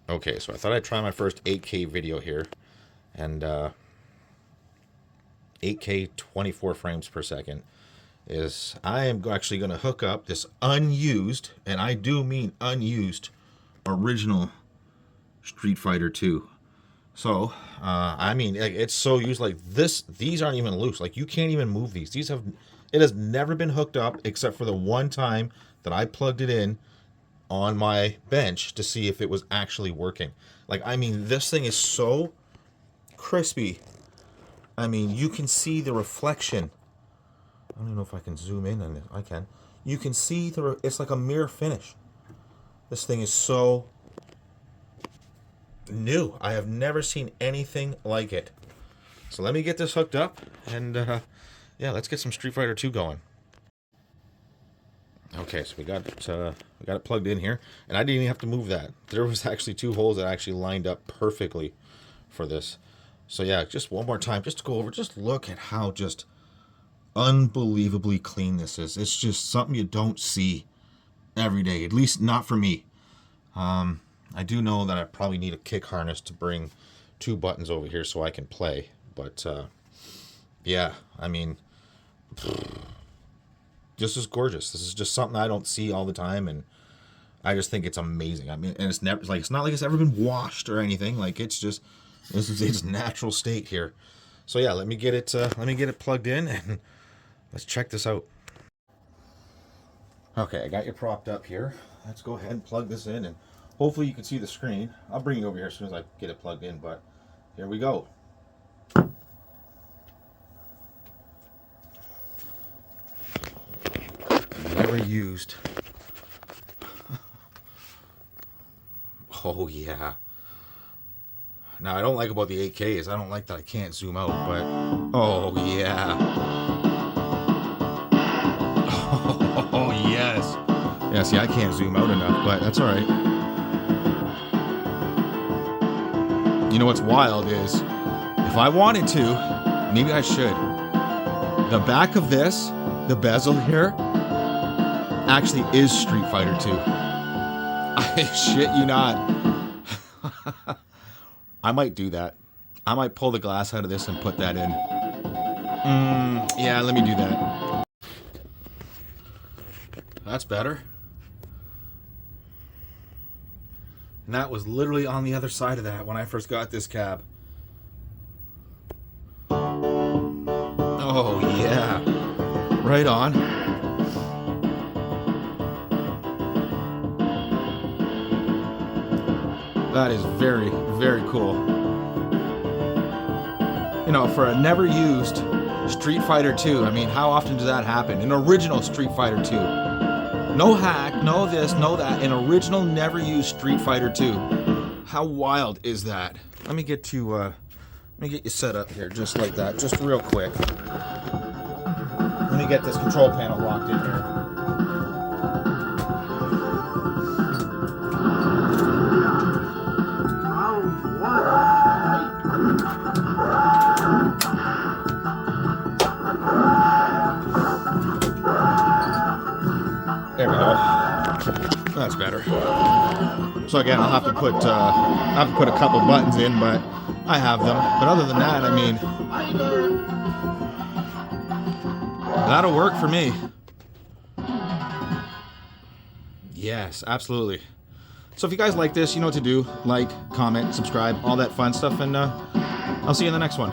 Okay, so I thought I'd try my first 8K video here, and 8K 24 frames per second is I am actually going to hook up this unused, and I do mean unused, original Street Fighter 2. So, I mean, like, it's so used, like this, these aren't even loose. Like, you can't even move these. It has never been hooked up except for the one time that I plugged it in on my bench to see if it was actually working. Like, I mean, this thing is so crispy. I mean, you can see the reflection. I don't even know if I can zoom in on it. I can. You can see it's like a mirror finish. This thing is so new. I have never seen anything like it. So let me get this hooked up, and yeah, let's get some Street Fighter 2 going. Okay, so we got it plugged in here, and I didn't even have to move that. There was actually 2 holes that actually lined up perfectly for this. So yeah, just one more time, just to go over, just look at how just unbelievably clean this is. It's just something you don't see every day, at least not for me. I do know that I probably need a kick harness to bring 2 buttons over here so I can play, but yeah, I mean, this is gorgeous. This is just something I don't see all the time, and I just think it's amazing. I mean, and it's never like, it's not like it's ever been washed or anything. Like, it's just, this is its natural state here. So yeah, let me get it plugged in, and let's check this out. Okay, I got you propped up here. Let's go ahead and plug this in, and hopefully you can see the screen. I'll bring it over here as soon as I get it plugged in, but here we go. Never used. Oh yeah. Now, I don't like about the 8K is I don't like that I can't zoom out, but oh yeah. Oh yes. Yeah, see, I can't zoom out enough, but that's all right. You know what's wild is, if I wanted to, maybe I should. The back of this, the bezel here, actually is Street Fighter 2. I shit you not. I might do that. I might pull the glass out of this and put that in. Yeah, let me do that. That's better. And that was literally on the other side of that when I first got this cab. Oh, yeah. Right on. That is very, very cool. You know, for a never used Street Fighter 2, I mean, how often does that happen? An original Street Fighter 2. No hack, no this, no that. An original, never used Street Fighter 2. How wild is that? Let me get you set up here, just like that, just real quick. Let me get this control panel locked in here. There we go. That's better. So again, I'll have to put a couple buttons in, but I have them. But other than that, I mean, that'll work for me. Yes, absolutely. So if you guys like this, you know what to do. Like, comment, subscribe, all that fun stuff, and I'll see you in the next one.